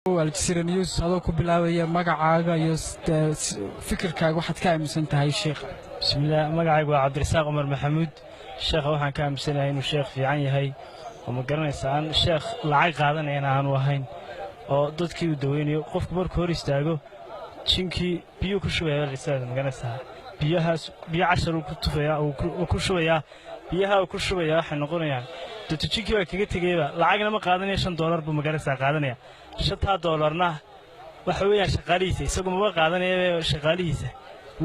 والجسيرة نيوز هذا كبلاوية مقعاقة فكرك واحد كامل سنتهاي الشيخ. بسم الله مقعاق عبد الرزاق عمر محمود الشيخ وحن كامل سنة إنه الشيخ في عيني هاي ومقرن إنسان الشيخ لعيق هذا أنا عن وهين ضدك ودويني وقف كبر كوريس تاجو شنكي بيو كشوية الرسالة مقرن سها بيا 10 وكتفيا وكشوية بيها وكشوية حنا نقول يعني تشيكي وكيت جيبه لعيقنا ما قادني $5 بمقرن سها قادني $5 waxa weeyaan shaqaalihiisa isagu ma qaadanaya shaqaalihiisa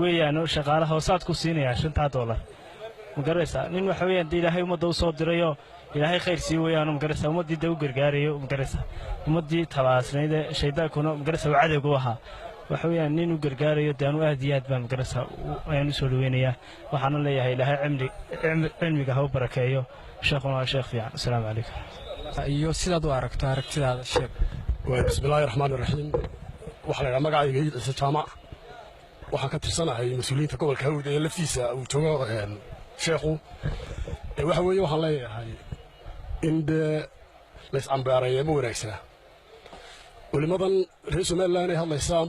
weeyaan oo shaqaalaha hoosaad ku siinaya $5 ma garaysaa nin waxa weeyaan ilaahay umada u soo dirayo ilaahay khayr sii weeyaan ma garaysaa umadii u gargaarayo ma garaysaa umadii tabaasnayd shaydaankuna ma garaysaa wacdigu waxa weeyaan nin u gargaarayo daanu aad iyo aad baan ma garaysaa ayaan soo dhaweynaya waxaan leeyahay ilaahay cilmiga ha u barakeeyo sheekhuna sheekh fiican assalaamu calaykum iyo sidaad u aragtidaada sheekh بسم الله الرحمن الرحيم وحنا مقعد عيسى جامع waxaan ka tirsanahay mas'uuliyiinta gobolka Hawd ee laftiisa uu joogo sheekhu waxa weeye waxaan leeyahay in lees ambaareeyo ma wanaagsanaa culimadan reer Soomaaliland ay hadlayaan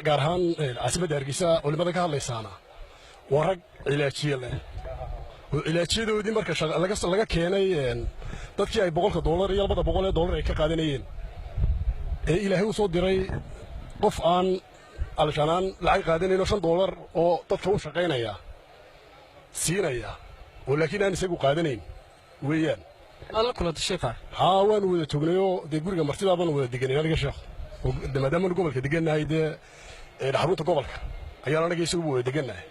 gaar ahaan caasimada Hargeysa culimada ka hadlaysaana waa rag cilaajiye leh oo cilaajiyadoodii marka laga keenay dadkii ay $100 iyo $200 ay ka qaadanayeen ilaahay uu soo diray qof aan alshanaan lacag qaadanayno $5 oo dadka u shaqeynaya siinaya laakiin aan isagu qaadanayn weeyaan alla kula sheekha waan wada joognayo guriga martida baan wada deganay aniga sheekh maadaama gobolka deganahay xarunta gobolka ayaa anaga isagu wada deganahay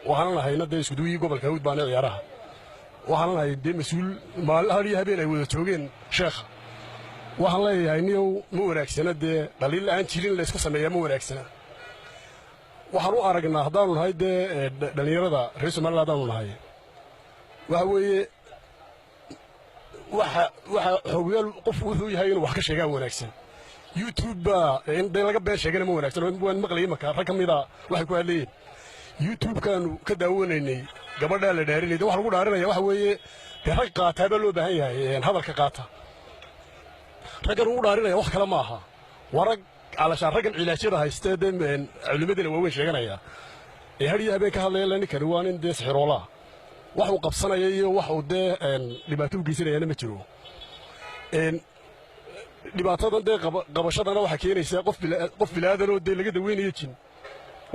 waxaan lahayna isku duwii gobolka Hawd baan ciyaaraha waxaan lahay mas'uul maalin habeen ay wada joogeen sheekha waxaan leeyahay niyow ma wanaagsana dhaliil aan jirin la isku sameeyaa ma wanaagsana waxaan u aragnaa haddaanu nahay dhalinyarada reer Soomaaliland haddaanu nahay waxa weeye waxa xogaal qof wuxuu yahay inuu wax ka sheegaa wanaagsan YouTube in laga been sheegana ma wanaagsan waan maqlay marka rag kamida waxay ku hadlayeen YouTube kaanu ka daawanaynay gabadha la dhaarinay waxa lagu dhaarinaya waxa weeye rag qaata baa loo baahan yahay hadalka qaata raggan uu dhaarinaya wax kale ma aha warag علشان رجل علاجيده هيستخدم علماء واweyn sheeganaya hariya habeen ka hadlayeen ninkani waa nin sixiroola wax uu qabsanaya iyo wax uu dhibaato u geysanayna ma jiro dhibaatada qabashadana waxa keenaysa qof bilaadan oo laga daweynayo jin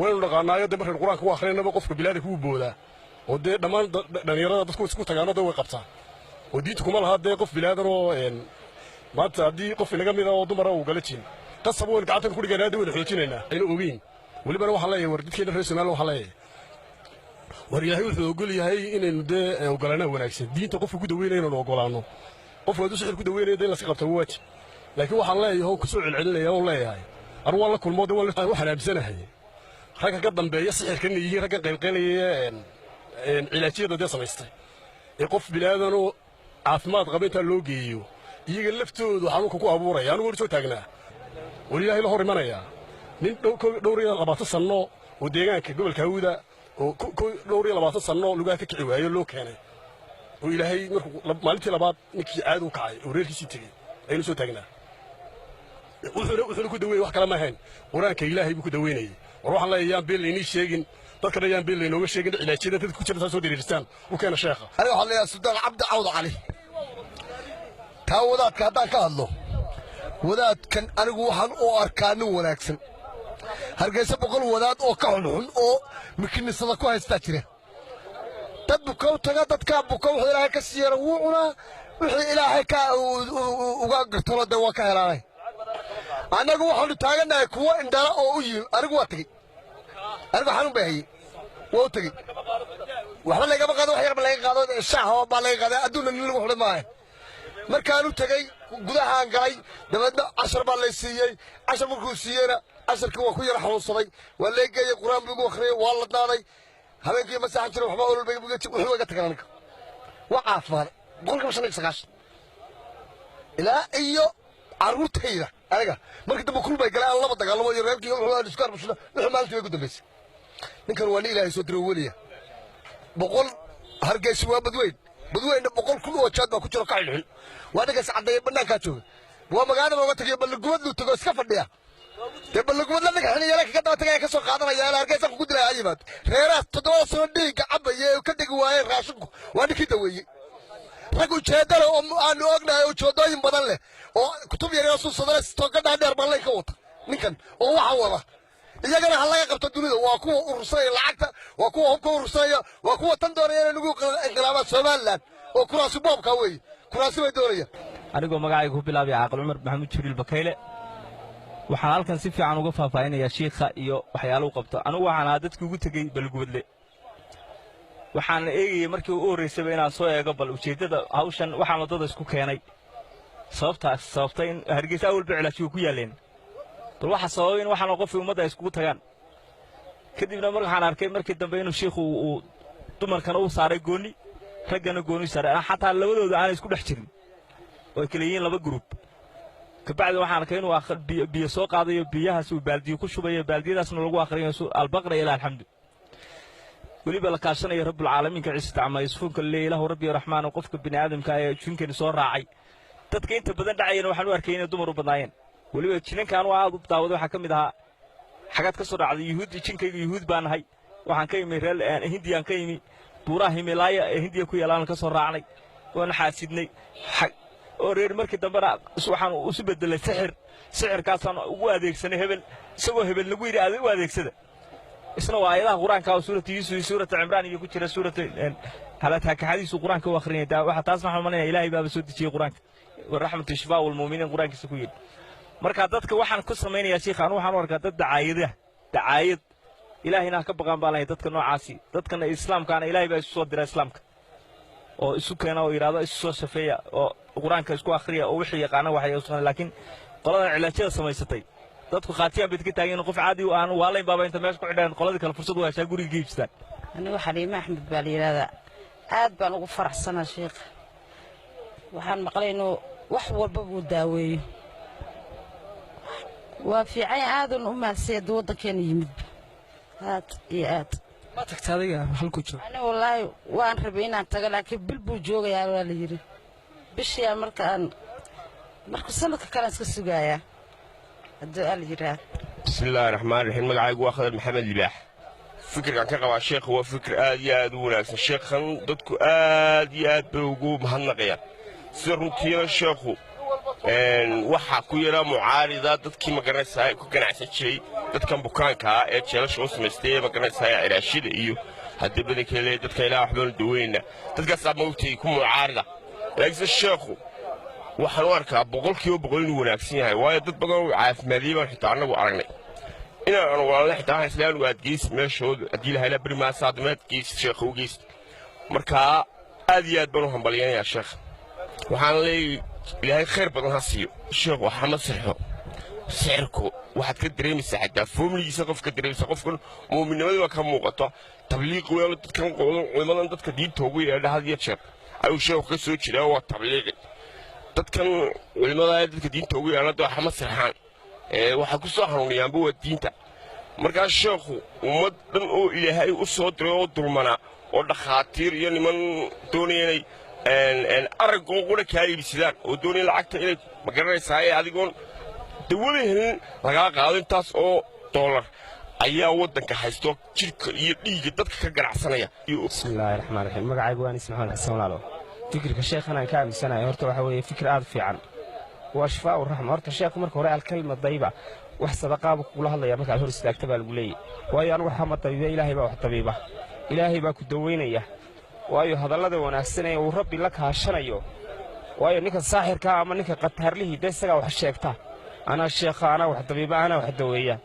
waynu dhaqaanayo markaan quraanka u akhrinayna qofka bilaada ku booda oo dhamaan dhalinyarada dadku isku tagaano way qabtaan oo diintu kuma laha qof bilaadan oo maanta hadii qof inaga mid ah oo dumar uu gala jin قصبوا إنك عطنا كل جنادي ونحوجيننا إنه أوين واللي بنا وحلا يورد كده الرئيس ماله وحلا ورياه يقول لي هاي إن ده وقالنا وناكس دين تقف كده وين إنه وقالنا قف ودوس كده وين ده لسه قبتوات لكن وحلا هو كسوع العلة يا والله هاي أروى الله كل موضوع ولا وحنا بسنة هاي حاجة قدم بيصحي كان يجي حاجة قلقلي علاجية ده صميستي يقف بلادنا عفمات قبيتها اللوجيو يجي اللفتو وحنوك كو أبورة يعني ورثو تاجنا ولله له رمانيا nin dhowriya 20 sano oo deegaanka gobolka Hawda oo dhowriya 20 sano lugaa ka kici waayo loo keenay oo ilaahay markuu maalintii labaad ninkii aad u kacay oo reerkiisii tagay aynu soo taagnaa wuxuu ku daweeyay wax kala ma ahayn quraanka ilaahay buu ku daweynayay war waxaan leeyahay beel inii sheegin dadka ayaan beel inooga sheegin cilaajada dadka ku jira soo diriirstaan u keena sheekha aniga waxaan leeyahay Sultaan Cabdi Cawd Cali taawadaadka hadaan ka hadlo wadaadkan anigu waxaan u arkaa nin wanaagsan Hargeysa boqol wadaad oo ka xun oo mikinisada ku haysta jira dad bukow taga dadka bukow wuxuu ilaahay ka siiyay wuu cunaa wixii ilaahay ka uga gartolo de waa ka helaanay anagu waxaanu taaganahay kuwa indhala oo u yiri anigu waa tagay anigu xanuun baahiyay waa tagay waxba laga qaado wax yar ba laga qaado shaaha ba laga qaado adduunna nin lagu xulay maahay markaanu tagay gudahaan galay dabadna 10 baa la siiyay 10 markuu siiyayna 10kii waa ku yar xanuunsaday waa la geeyay quraan buu akhriyay waa la daaday habeenkii masaxan jiray waxba olol bay wuxuu iga tagay aniga waa caafimaad qolka shanay ilaa iyo caruurtayda aniga markii dambe kulbay galaan laba dagaalamo iyo reerkii wuxuu isku arbashada wuxuu maalintii ugu dambeysay ninkan waa ilaahay soo diray waliya boqol Hargeysa waa badweyn بدوين بقول كل وجهات ما كنت ركع الحين وأنا قاعد عندي بناك هاتوه ومقعد ما قلت لك بالقوة لو تقول سكفر تبى القوة لك إحنا يلاك كده تجي كسر قادنا يا لا أرجع سأقول لك عجيبات خيرات تدوس ودي كعبة وكده جواي راشق وأنا كده ويجي رجل شهادة أنا أقنع وشهادة بدل له وكتب يا رسول صدر استوكنا عند أربعة لك وط نكن هو حوله إذا كان هلا قبض الدنيا وأكو أرسل العقد وأكو هم أرسل وأكو تندوري نقول إنقلاب سوالان وكراس باب كوي كراس بدورية أنا magacaygu ku bilaabay Caaqil Umar Maxamuud Jibriil Bakayle waxaan halkan si fiican uga faahfaahinayaa sheekha iyo waxyaalo uu qabto anigu waxaan dadkii ugu tagay balgubadle waxaan eegayay markii uu horeysay inaan soo eego bal ujeedada hawshan waxaan wadada isku keenay sababta in Hargeysa awal bicilaashi ku yaaleen bal waxa sababay in waxaan qof ummadda isku tagaan kadibna waxaan arkay markii dambe inuu sheekhu uu dumarkana uu saaray gooni ragana gooni saaray xataa labadooda aan isku dhex jirin oo kaliya laba group kabacdi waxaan arkay inuu aakhir biyo soo qaadayo biyahaas uu baaldiyo ku shubayo baaldiyadaasna lagu akhriyo albaqra ila alhamd waliba la kaashanayo rabbul caalamiin ka ciise tacma yusfuka leeyahay rabbi raxmaan qofka bini aadamka ay jinkan soo raacay dadka inta badan dhacayna waxaan u arkay inay dumar u badnaayeen waliba jinkan waa aad u daawado waxa kamid ahaa xagad ka soo dhacday yahuud jinkayga yahuud baan ahay waxaan ka yimid reer hindiyaan ka yimid buuraha Himalaya ee hindiya ku yaalaan ka soo raacnay waan xaasidnay oo reer markii dambe waxaan u soo bedelay sixirkaasaan ugu adeegsanay hebel isagoo hebel lagu yiri u adeegsada isna waa aayadaha quraanka oo suurada Yuusuf suurada Imraan iyo ku jira suurada halata ka xadiis quraanka oo akhrinayda waxa taas waxaan umaleeyaa Ilaahay baa soo dejiyay quraanka warahmatu shifaa wal muuminiin quraankiisa ku yiri marka dadka waxaan ku sameeynaya sheekhan waxaan u arkaa dad dacaayad ilaahayna ka baqan baa dadka noocaasi dadkana islaamkaana Ilaahay baa soo diray islaamka oo isu keena oo yiraahdo isu soo shafeeya oo quraanka isku akhriya oo wixii yaqaan waxay u soo laakiin qolada cilaajada samaysatay dadku qaatiyaan bid ka taageen qof caadi oo aan waalayn baaba inta meesha ku xidhan qolada kale fursad u heshaa guriga giibstaan anigu Xaliima Axmed baa yiraahdaa aad baan ugu faraxsanahay sheekh waxaan maqlay inuu wax walba uu daaweeyo waa fiican aad u maasay wadankeena yimid aad iyo aad ma tagtaadiga halku joog ana wallahi waan rabay inaan tago laakiin bil buu joogayaa waa la yiri bishii markaan sanadka kale iska sugayaa hadda al yiraa bismillaahir rahmaanir rahiim magacaygu waa Khadar Maxamed Libaax fikirkan ka qaba sheekh waa fikir aad iyo aad u wanaagsan sheekhan dadku aad iyo aad bay ugu mahadnaqayaan sida runtii sheekhu waxa ku yara mucaarida dadkii magaranaysaa ku ganacsan jiray dadkan bukaanka ee jeelasha u samaystay magaranaysaa ilaashida iyo hadda badankeeda dadka ilaa waxba daweyna dadkaas aad moogtay ku mucaarida laakiin sheekhu waxaan u arkaa boqolkiiba boqol inuu wanaagsan yahay waayo dad badan oo caafimaadiyay baan xitaa anagu aragnay inaan walaal xitaa islaan u adgeys meeshooda hadii la hela barimaa saadmeed gees sheekhu gees marka aad iyo aad baan u hambaliyanayaa sheekh waxaan leeyahay ilaahay khayr badan ha siiyo sheekhu waxa ma sirxo sirku waxaad ka dareemaysaa xataa foomligiisa qofka dareemaysaa qofkan muuminimada waa ka muuqato tabliiq weelo dadkan qowmadan dadka diinta ugu yeedha had iyo jeer ayuu sheekhu ka soo jiraa waa tabliiqi dadkan culimada dadka diinta ugu yeedha waxa ma sirxaan waxa ku soo hanuuniyaanba waa diinta markaa sheekhu ummad dhan oo ilaahay u soo diray oo dulmana oo dhakhaatiir iyo niman doonayay aragoo qura ka iibsadaan oo doonay lacagta inay magaranaysaa adigoon dawada helin laga qaado intaas oo dollar ayaa wadanka haysto jirka iyo dhiigga dadka ka ganacsanaya bismillaahir rahmaanir rahiim magacaygu waa Ismaaciil Xasan Walaalo fikirka sheekhan aan ka aaminsanahay horta waxa weeye fikir aad fiican waa shifaa u rahmo horta sheekhu marka hore alkalma dayba wax sadaqaaba kula hadlaya marka hor istaagta baa lagu leeyahay waayo anigu waxa ma tabiiba Ilaahay baa wax tabiiba Ilaahay baa ku daweynaya waayo hadallada wanaagsan ee uu Rabbi la kaashanayo waayo ninka saaxirka ama ninka qataarlihi isaga wax sheegta ana sheekha ana wax tabiiba ana wax daweeya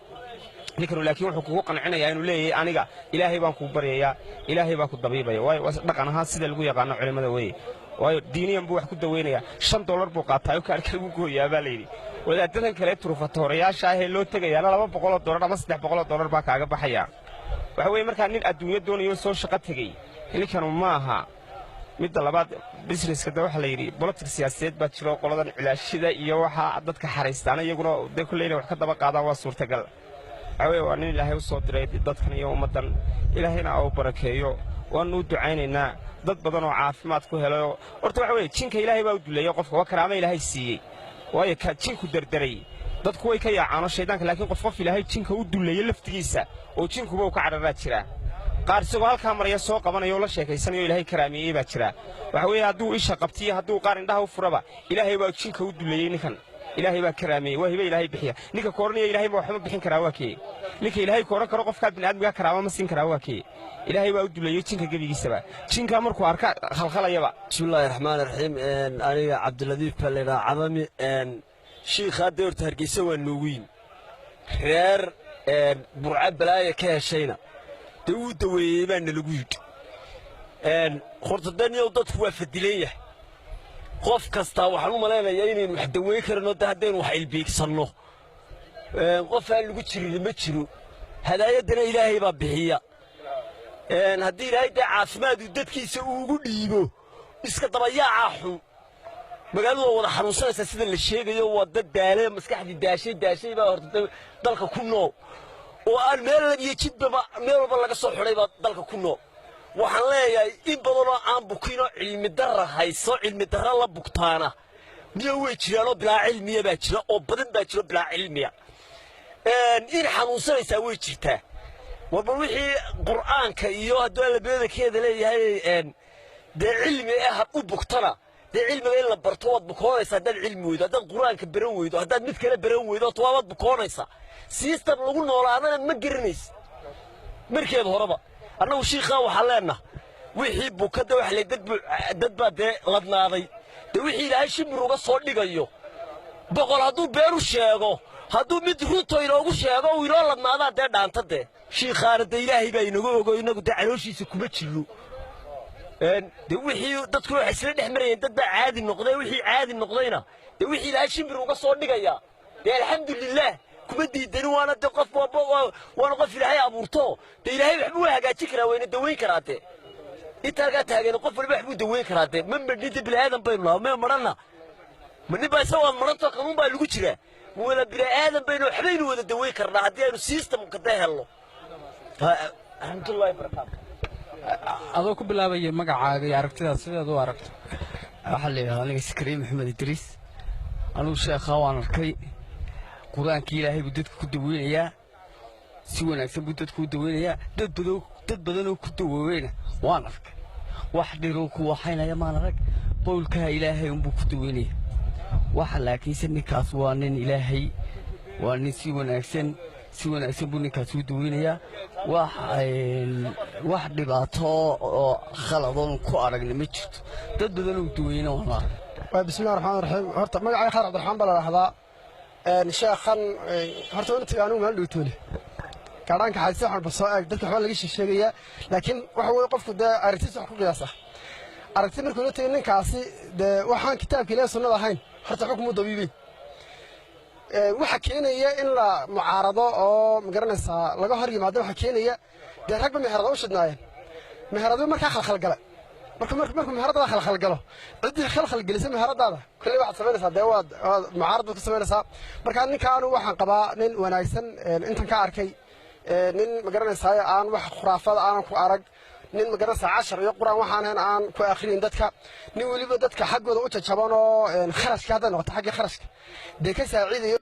ninkan laakiin wuxuu kugu qancinayaa inuu leeyahay aniga Ilaahay baan ku baryayaa Ilaahay baa ku dabiibaya waayo dhaqan ahaan sida lagu yaqaan culimada weeye waayo diiniyan buu wax ku daweynaya $5 buu qaataa oo kaarka lagu gooyaa baa leeyahay wadaadadan kale turfatooriyaasha ah ee loo tagayana $200 ama $300 baa kaaga baxaya waxa weeye marka nin adduunyo doonayo soo shaqo tagay ninkan ma aha mid labaad businesska waxa la yiri politics siyaasadeed baa jiro qoladan cilaashida iyo waxa dadka xariistaan iyaguna kulleeyna wax ka daba qaadaan waa suurtagal waa nin Ilaahay u soo diray dadkan iyo ummadan Ilaahayna oo barakeeyo waanu ducaynaynaa dad badan oo caafimaad ku helayo horta waxa weeye jinka Ilaahay baa u duleeyay qofka waa karaama Ilaahay siiyay waayo ka jinku dardaray dadku way ka yaacaan shaydaanka laakiin qof ilaahay jinka u duleeyay laftigiisa oo jinkuba uu ka cararaa jira qaar isagoo halka maraya soo qabanayo la sheekaysanayo ilaahay karaamiyay baa jira waxa weeye hadduu isha qabtiyo hadduu qaar indhaha u furaba ilaahay baa jinka u duleeyay ninkan ilaahay baa karaamiyay waa hiba ilaahay bixiya ninka koorniya ilaahay ma waxba bixin karaa waa kee ninka ilaahay kooran karo qofka bini'aadmiga karaama ma siin karaa waa kee ilaahay baa u duleeyay jinka gabigiisaba jinka markuu arka khalkhalayaba bismillaahir rahmaanir rahiim aniga cabdiladiif balena cadami shiikha doorta hargeysa waa nuugiin reer burca balaaya ka heshayna uu daweeyay baan lagu yidhi khortadaniyo dadku waa fadileeyahay qof kasta waxaan u maleynayaa inaynu wax daweey karno haddaynu wax ilbiigsanno qof aan lagu jirin ma jiro hadaayadana ilaahay baa bixiya haddii ilaahay dee caafimaadu dadkiisa ugu dhiibo iska dabayaaca xun magaaladu waa wada xanuunsanaysaa sida la sheegayo waa dad daale maskaxdii daashay baa horta dalka ku nool oo aan meel iyo jidba meel walba laga soo xidhay baa dalka ku nool waxaan leeyahay in badan oo aan bukino cilmi darra hayso cilmi darra la bugtaana miya way jiraanoo bilaa cilmiya baa jira oo badan baa jiro bilaa cilmiya in xanuunsanaysaa way jirtaa warba wixii qur'aanka iyo hadduu allabeedakeeda leeyahay dee cilmi u bugtana dee cilmiga in la barto waad bukoonaysaa haddaad cilmi weydo haddaad qur'aanka baran weydo haddaad mid kale baran weydo waad bukoonaysaa siistan lagu noolaadana ma garanaysa markeeda horeba annagu shiikhaa waxaan leenaha wixii bukada wax le dad baa dee ladnaaday dee wixii ilaahay shimir uga soo dhigayo boqol hadduu beenu sheego hadduu mid runto inoogu sheego uu inoo ladnaadaa dee dhaanta dee shiikhaana dee ilaahay baa inaga ogo inagu dee calooshiisa kuma jirno dee wixii dadkuna waxay isla dhex marayeen dad baa caadi noqday wixii caadi noqdayna dee wixii ilaahay shimir uga soo dhigaya dee alxamdulilaah kuma diidani waana dee qof waana qof ilaahay abuurto dee ilaahay waxbuu hagaajin karaa wayna daweyn karaa dee inta halkaa taageena qof waliba waxbuu daweyn karaa dee ma madhnida bini'aadan baynu naha mee madhanna ma nin baa isaga waad madhantoo kanuun baa lagu jiraa ma wada bini'aadan baynu waxbaynu wada daweyn karnaa haddii aynu systemka dee helno raxmatullaahi barakaatu adoo ku bilaabaya magacaaga iyo aragtidaas sideed u aragto waxaa la yidhahdaa aniga Sakariya Maxamed Idriis anugu sheekha waan arkay quraankii ilaahay buu dadka ku daweynayaa si wanaagsan buu dadka u daweynayaa dad badan oo ku daweeyna waan arkay wax dhiro ku waxaynaya maan arag qowlka ilaahay uu ku daweynayaa waxa laakiin ninkaas waa nin ilaahay waa nin si wanaagsan buu ninkaas u daweynayaa wax dhibaato oo khaladoon ku aragna ma jirto dad badan oo daweyna waa bismillaahir rahmaanir rahiim horta magacay Khayr Cabdiraxmaan baa la yiraahdaa sheekhan horta inta aanu meel dhigtoole gaadhanka xaysa waxaan basoo eeg dadka waxa laga sheegayaa laakiin waxa weey qofku dee aragtiisa wax ku qiyaasa aragti markuu leeyahay ninkaasi dee waxaan kitaabka Ilaahay sunnada ahayn horta xukumu dabiibin waxa keenaya in la mucaarado oo magaranaysa laga hor yimaado waxa keenaya dee rag meherada u shidnaayeen meheradu marka khalkhal gala marka meherada khalkhal galo cidii khalkhal gelisay meheradaada kulli waxa sameynaysa dee waad mucaarado ku sameynaysa marka ninkaan waxaan qabaa nin wanaagsan intan ka arkay nin magaranaysa aan wax khuraafada aan ku arag nin magaranaysa 10 iyo quraan waxaan aan ku akhriin dadka nin waliba dadka xaqooda u jajaban oo kharashka hadda noqoto xaqi kharashka dee ka saaciidayo